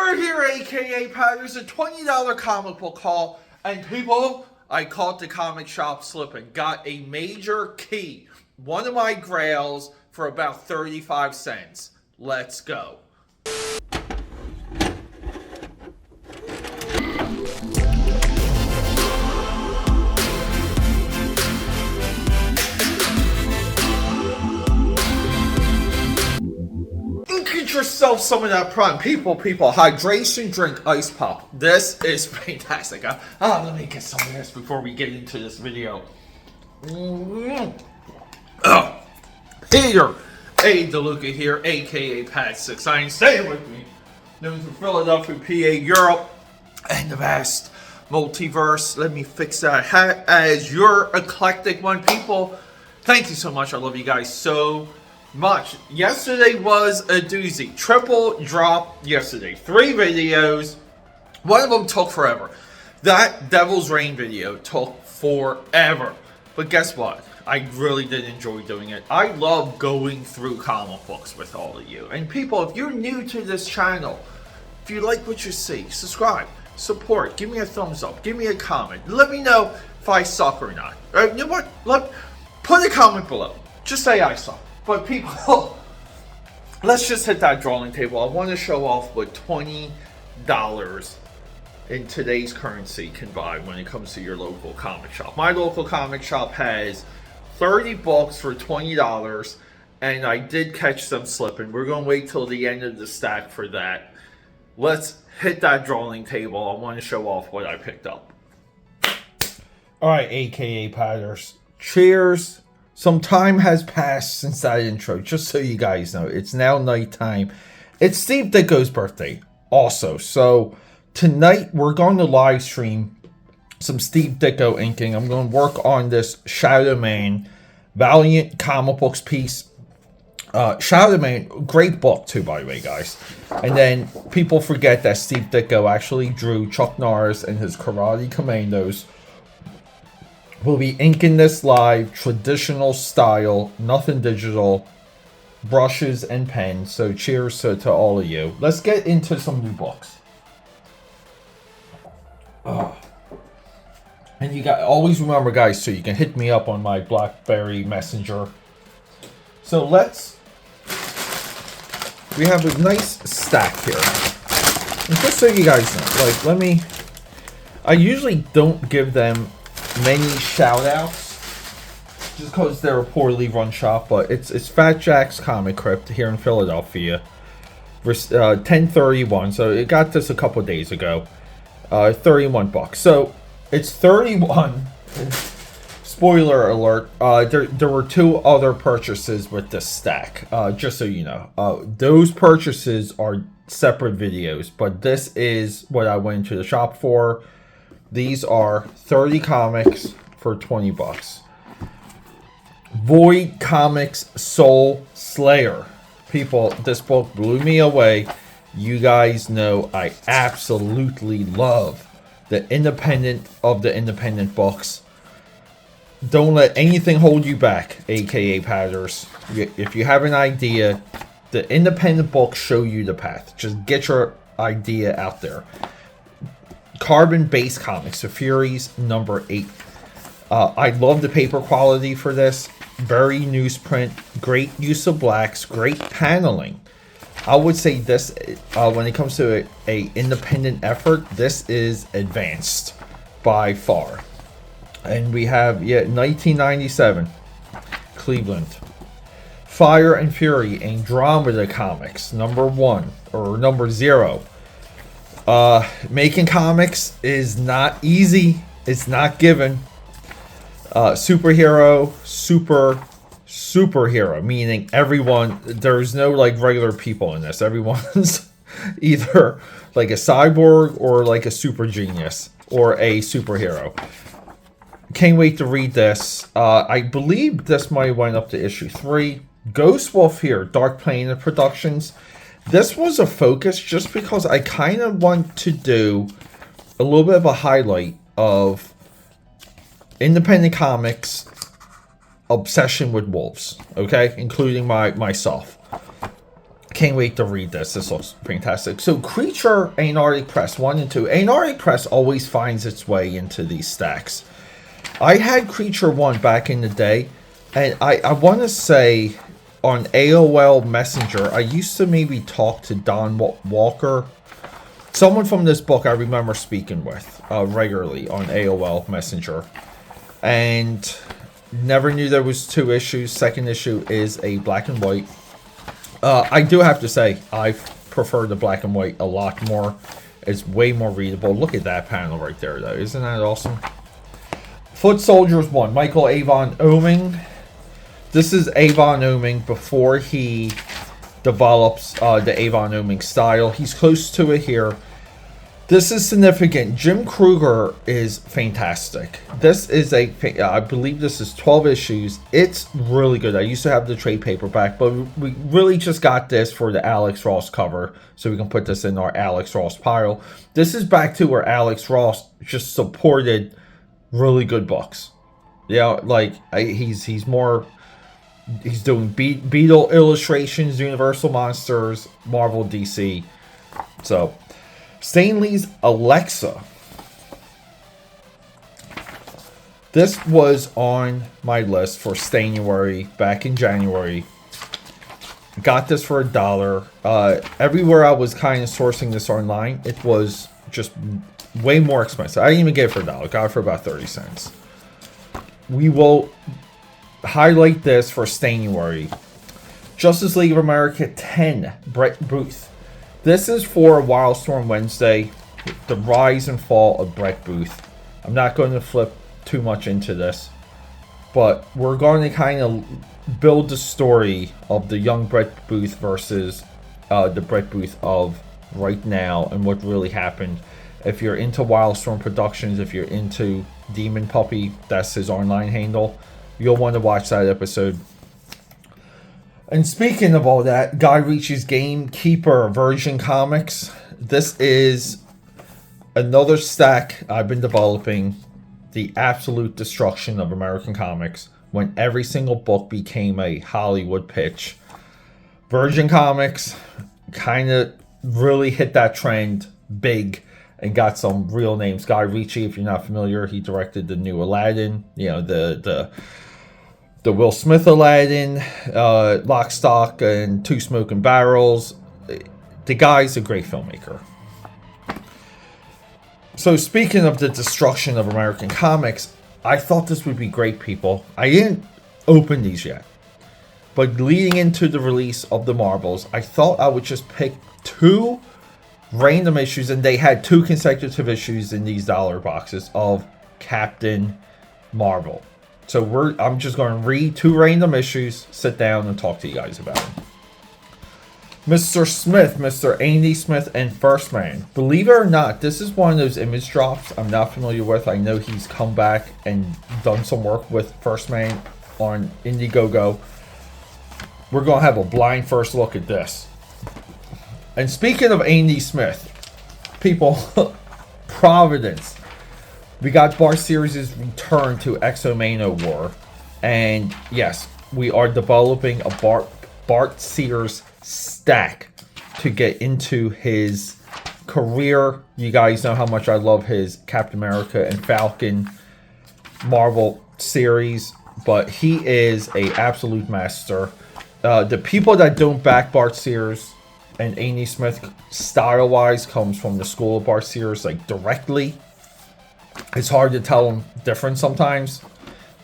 We're here, AKAPAD. There's a $20 comic book haul, and people, I caught the comic shop slipping. Got a major key, one of my grails, for about 35 cents. Let's go. Get yourself some of that prime. People, hydration drink ice pop. This is fantastic. Let me get some of this before we get into this video. Peter A. DeLuca here, aka Pat69. Stay with me. Known from Philadelphia, PA, Europe, and the vast multiverse. Let me fix that hat as your eclectic one. People, thank you so much. I love you guys so much. Yesterday was a doozy. Triple drop yesterday. 3 videos. One of them took forever. That Devil's Reign video took forever. But guess what? I really did enjoy doing it. I love going through comic books with all of you. And people, if you're new to this channel, if you like what you see, subscribe, support, give me a thumbs up, give me a comment. Let me know if I suck or not. You know what? Put a comment below. Just say I suck. But people, let's just hit that drawing table. I want to show off what $20 in today's currency can buy when it comes to your local comic shop. My local comic shop has 30 books for $20, and I did catch some slipping. We're going to wait till the end of the stack for that. Let's hit that drawing table. I want to show off what I picked up. All right, AKA Padders. Cheers. Some time has passed since that intro, just so you guys know. It's now nighttime. It's Steve Ditko's birthday also. So tonight we're going to live stream some Steve Ditko inking. I'm going to work on this Shadow Man Valiant comic books piece. Shadow Man, great book too, by the way, guys. And then people forget that Steve Ditko actually drew Chuck Norris and his Karate Commandos. We'll be inking this live, traditional style, nothing digital, brushes and pens. So cheers to all of you. Let's get into some new books. And you got always remember, guys, so you can hit me up on my BlackBerry Messenger. So we have a nice stack here. And just so you guys know, I usually don't give them many shout outs just because they're a poorly run shop, but it's Fat Jack's Comic Crypt here in Philadelphia. 1031, so it got this a couple days ago. 31 bucks. So it's 31. Spoiler alert. There were 2 other purchases with this stack. Just so you know, those purchases are separate videos, but this is what I went into the shop for. These are 30 comics for 20 bucks. Void Comics Soul Slayer. People, this book blew me away. You guys know I absolutely love the independent books. Don't let anything hold you back, aka Padders. If you have an idea, the independent books show you the path. Just get your idea out there. Carbon-based comics, The Furies, number 8. I love the paper quality for this. Very newsprint, great use of blacks, great paneling. I would say this, when it comes to a independent effort, this is advanced by far. And we have 1997, Cleveland. Fire and Fury, Andromeda Comics, number 1 or number 0. Making comics is not easy. It's not given. Superhero, superhero, meaning everyone, there's no regular people in this. Everyone's either like a cyborg or like a super genius or a superhero. Can't wait to read this. I believe this might went up to issue 3. Ghost Wolf here, Dark Planet Productions. This was a focus just because I kind of want to do a little bit of a highlight of independent comics obsession with wolves, okay? Including myself. Can't wait to read this. This looks fantastic. So, Creature Antarctic Press 1 and 2. Antarctic Press always finds its way into these stacks. I had Creature 1 back in the day, and I want to say on AOL Messenger, I used to maybe talk to Don Walker. Someone from this book I remember speaking with regularly on AOL Messenger. And never knew there was 2 issues. Second issue is a black and white. I do have to say, I prefer the black and white a lot more. It's way more readable. Look at that panel right there, though. Isn't that awesome? Foot Soldiers 1, Michael Avon Oeming. This is Avon Oeming before he develops the Avon Oeming style. He's close to it here. This is significant. Jim Kruger is fantastic. This is I believe this is 12 issues. It's really good. I used to have the trade paperback, but we really just got this for the Alex Ross cover, so we can put this in our Alex Ross pile. This is back to where Alex Ross just supported really good books. Yeah, like he's doing Beetle illustrations, Universal Monsters, Marvel, DC. So, Stan Lee's Alexa. This was on my list for Stanuary back in January. Got this for $1. Everywhere I was kind of sourcing this online, it was just way more expensive. I didn't even get it for $1. Got it for about 30 cents. We will highlight this for Stanuary. Justice League of America 10, Brett Booth. This is for Wildstorm Wednesday, the rise and fall of Brett Booth. I'm not going to flip too much into this, but we're going to kind of build the story of the young Brett Booth versus the Brett Booth of right now and what really happened. If you're into Wildstorm Productions, if you're into Demon Puppy, that's his online handle, you'll want to watch that episode. And speaking of all that, Guy Ritchie's Gamekeeper Version Comics. This is another stack I've been developing. The absolute destruction of American comics when every single book became a Hollywood pitch. Virgin Comics kind of really hit that trend big and got some real names. Guy Ritchie, if you're not familiar, he directed the new Aladdin. You know, the Will Smith Aladdin, Lock, Stock, and Two Smoking Barrels. The guy's a great filmmaker. So speaking of the destruction of American comics, I thought this would be great, people. I didn't open these yet. But leading into the release of the Marvels, I thought I would just pick 2 random issues, and they had 2 consecutive issues in these dollar boxes of Captain Marvel. So I'm just going to read 2 random issues, sit down, and talk to you guys about them. Mr. Smith, Mr. Andy Smith, and First Man. Believe it or not, this is one of those image drops I'm not familiar with. I know he's come back and done some work with First Man on Indiegogo. We're going to have a blind first look at this. And speaking of Andy Smith, people, Providence. We got Bart Sears' return to Exo-Mano War. And yes, we are developing a Bart Sears stack to get into his career. You guys know how much I love his Captain America and Falcon Marvel series. But he is an absolute master. The people that don't back Bart Sears and Andy Smith style-wise comes from the school of Bart Sears, like directly. It's hard to tell them different sometimes.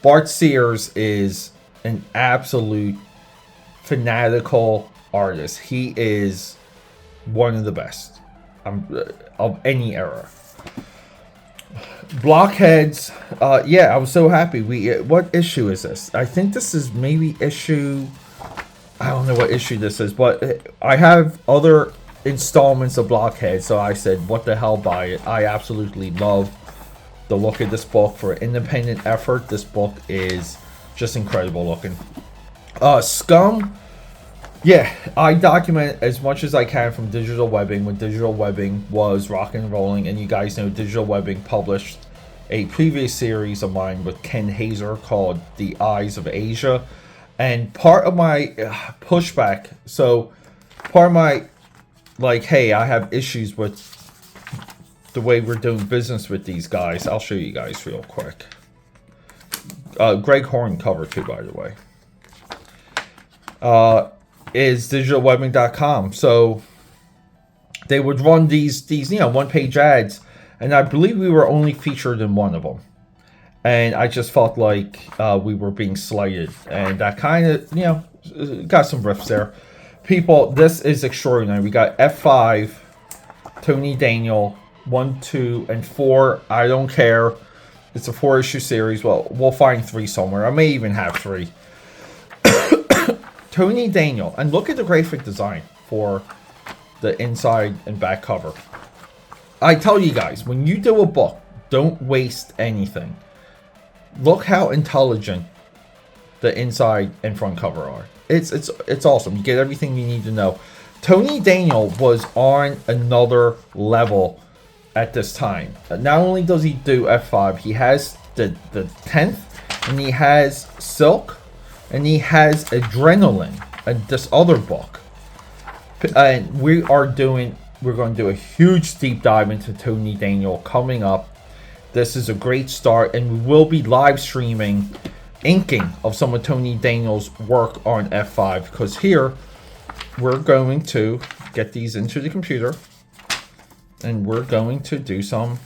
Bart Sears is an absolute fanatical artist. He is one of the best of any era. Blockheads. Yeah, I was so happy. What issue is this? I think this is maybe issue... I don't know what issue this is, but I have other installments of Blockheads, so I said, what the hell, buy it. I absolutely love the look of this book. For independent effort, this book is just incredible looking. Scum. Yeah, I document as much as I can from Digital Webbing when Digital Webbing was rock and rolling, and you guys know Digital Webbing published a previous series of mine with Ken Hazer called The Eyes of Asia. And part of my pushback, so part of my, like, hey, I have issues with the way we're doing business with these guys. I'll show you guys real quick. Greg Horn cover too, by the way. Is digitalwebbing.com. So they would run these one-page ads, and I believe we were only featured in one of them. And I just felt like we were being slighted, and that kind of, got some riffs there. People, this is extraordinary. We got F5, Tony Daniel, 1, 2, and 4. I don't care. It's a 4-issue series. Well, we'll find 3 somewhere. I may even have 3. Tony Daniel, and look at the graphic design for the inside and back cover. I tell you guys, when you do a book, don't waste anything. Look how intelligent the inside and front cover are. It's awesome. You get everything you need to know. Tony Daniel was on another level at this time. Not only does he do F5, he has the 10th, and he has Silk, and he has Adrenaline, and this other book. And we're going to do a huge deep dive into Tony Daniel coming up. This is a great start, and we will be live streaming inking of some of Tony Daniel's work on F5, because here we're going to get these into the computer, and we're going to do some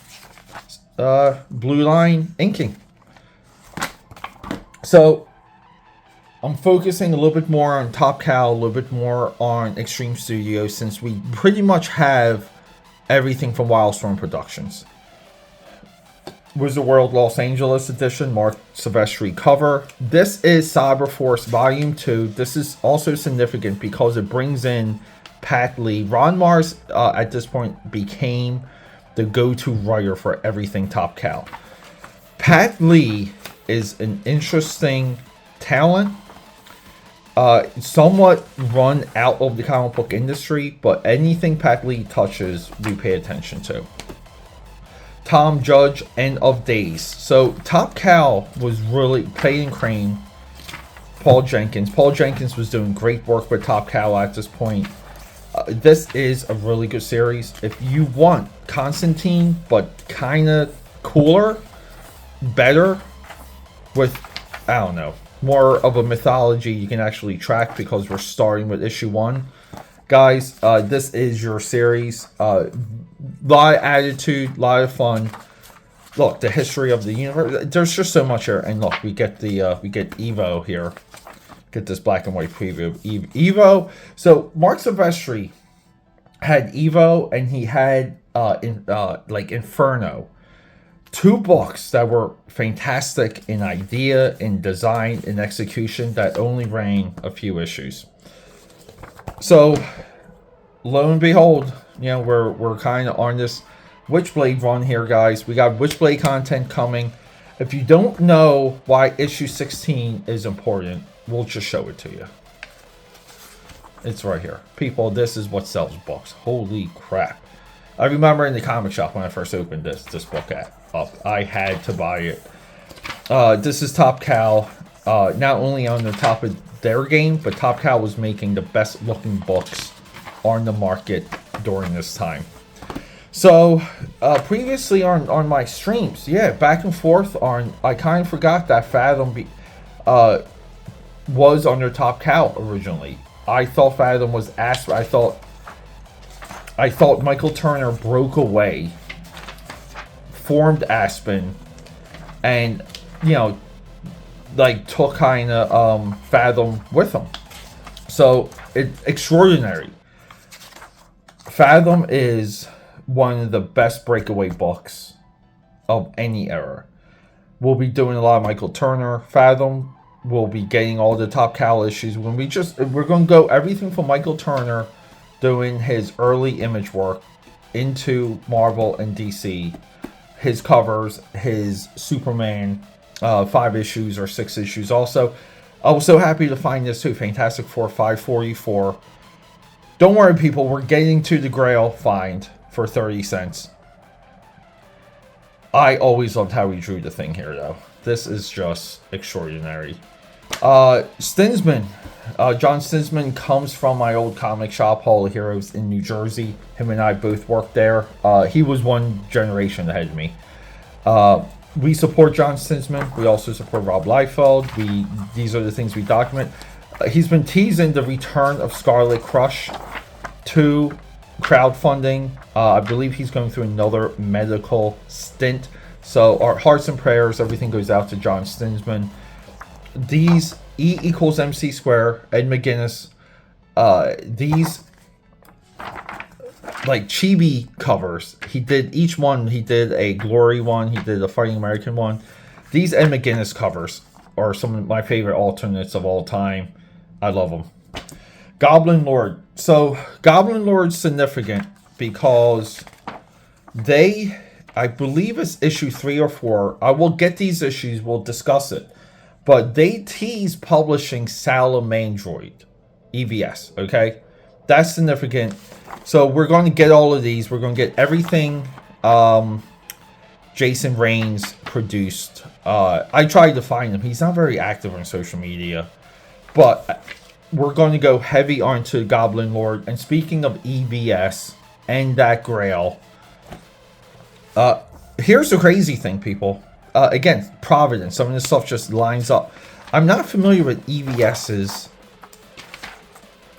blue line inking. So I'm focusing a little bit more on Top Cow, a little bit more on Extreme Studios, since we pretty much have everything from Wildstorm Productions. Wizard World Los Angeles edition, Mark Silvestri cover. This is Cyberforce Volume 2. This is also significant because it brings in Pat Lee. Ron Mars, at this point, became the go-to writer for everything Top Cow. Pat Lee is an interesting talent. Somewhat run out of the comic book industry, but anything Pat Lee touches, we pay attention to. Tom Judge, End of Days. So Top Cow was really Peyton Crane, Paul Jenkins. Paul Jenkins was doing great work with Top Cow at this point. This is a really good series. If you want Constantine, but kind of cooler, better, with, I don't know, more of a mythology you can actually track, because we're starting with issue 1. Guys, this is your series. Lot of attitude, lot of fun. Look, the history of the universe. There's just so much here. And look, we get Evo here. Get this black and white preview of Evo. So Mark Silvestri had Evo, and he had Inferno. 2 books that were fantastic in idea, in design, in execution, that only ran a few issues. So, lo and behold, we're kind of on this Witchblade run here, guys. We got Witchblade content coming. If you don't know why issue 16 is important, we'll just show it to you. It's right here. People, this is what sells books. Holy crap. I remember in the comic shop when I first opened this book up, I had to buy it. This is Top Cow. Not only on the top of their game, but Top Cow was making the best looking books on the market during this time. So previously on my streams, back and forth on, I kind of forgot that Fathom was under Top Cow originally. I thought Fathom was Aspen. I thought Michael Turner broke away, formed Aspen, and took kind of Fathom with him. So it's extraordinary. Fathom is one of the best breakaway books of any era. We'll be doing a lot of Michael Turner. Fathom will be getting all the Top Cow issues. We're going to go everything from Michael Turner doing his early Image work into Marvel and DC. His covers, his Superman 5 issues or 6 issues. Also, I was so happy to find this too. Fantastic Four 544. Don't worry, people. We're getting to the Grail find for 30 cents. I always loved how he drew the thing here, though. This is just extraordinary. Stinsman. John Stinsman comes from my old comic shop, Hall of Heroes in New Jersey. Him and I both worked there. He was one generation ahead of me. We support John Stinsman. We also support Rob Liefeld. These are the things we document. He's been teasing the return of Scarlet Crush to crowdfunding. I believe he's going through another medical stint. So our hearts and prayers, everything goes out to John Stinsman. These E equals MC square, Ed McGuinness, these like chibi covers. He did each one. He did a Glory one. He did a Fighting American one. These Ed McGuinness covers are some of my favorite alternates of all time. I love them. Goblin Lord. So Goblin Lord's significant because I believe it's issue 3 or 4. I will get these issues. We'll discuss it. But they tease publishing Salamandroid, EVS, okay? That's significant. So we're going to get all of these. We're going to get everything Jason Reigns produced. I tried to find him. He's not very active on social media. But we're going to go heavy onto Goblin Lord. And speaking of EVS and that Grail, here's the crazy thing, people. Again, Providence. Some of this stuff just lines up. I'm not familiar with EVS's,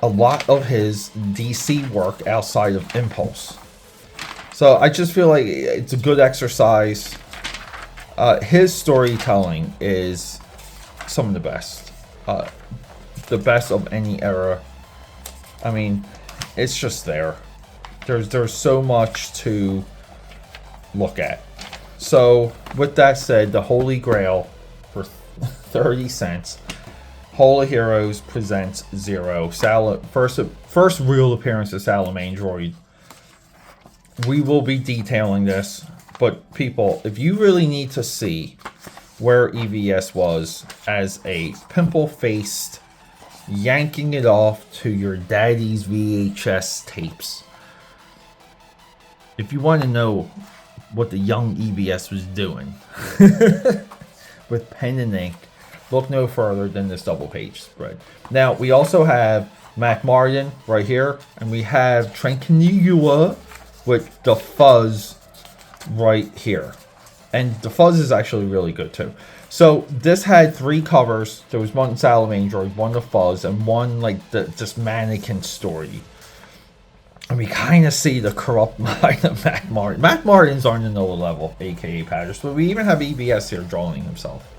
a lot of his DC work outside of Impulse. So I just feel like it's a good exercise. His storytelling is some of the best. The best of any era. I mean, it's just there. There's so much to look at. So, with that said, the Holy Grail for 30 cents. Hall of Heroes presents Zero. First real appearance of Salamandroid. We will be detailing this. But, people, if you really need to see where EVS was as a pimple-faced, yanking it off to your daddy's VHS tapes. If you want to know what the young EVS was doing with pen and ink, look no further than this double page spread. Now, we also have Mac Martin right here, and we have Tranquilua with the Fuzz right here. And the Fuzz is actually really good too. So this had 3 covers. There was one Salamandroid, one the Fuzz, and one like this mannequin story. And we kind of see the corrupt mind of Mac Martin. Mac Martin's on another level, aka Patterson. But we even have EVS here drawing himself.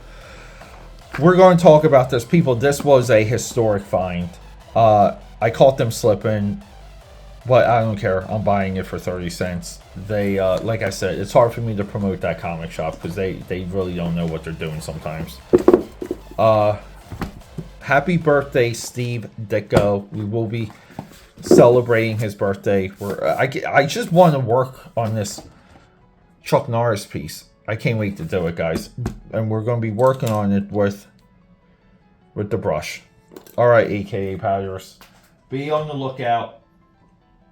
We're going to talk about this. People, this was a historic find. I caught them slipping, but I don't care. I'm buying it for 30 cents. They, like I said, it's hard for me to promote that comic shop because they really don't know what they're doing sometimes. Happy birthday, Steve Ditko. We will be celebrating his birthday. I just want to work on this Chuck Norris piece. I can't wait to do it, guys. And we're going to be working on it with the brush. Alright, AKA Powders. Be on the lookout.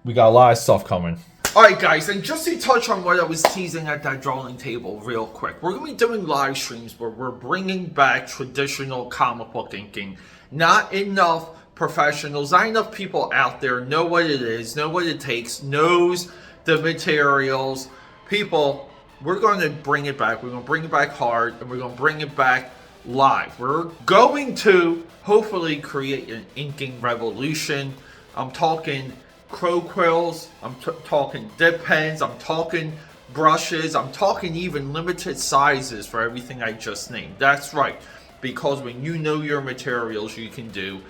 We got a lot of stuff coming. Alright, guys, and just to touch on what I was teasing at that drawing table real quick. We're going to be doing live streams where we're bringing back traditional comic book inking. Not enough professionals, not enough people out there know what it is, know what it takes, knows the materials. People, we're going to bring it back. We're going to bring it back hard, and we're going to bring it back live. We're going to hopefully create an inking revolution. I'm talking crow quills, I'm talking dip pens, I'm talking brushes, I'm talking even limited sizes for everything I just named. That's right, because when you know your materials, you can do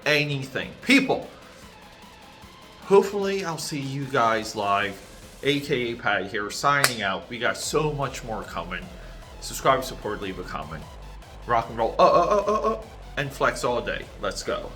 anything. People, hopefully I'll see you guys live. AKA Pat here, signing out. We got so much more coming. Subscribe, support, leave a comment. Rock and roll, and flex all day. Let's go.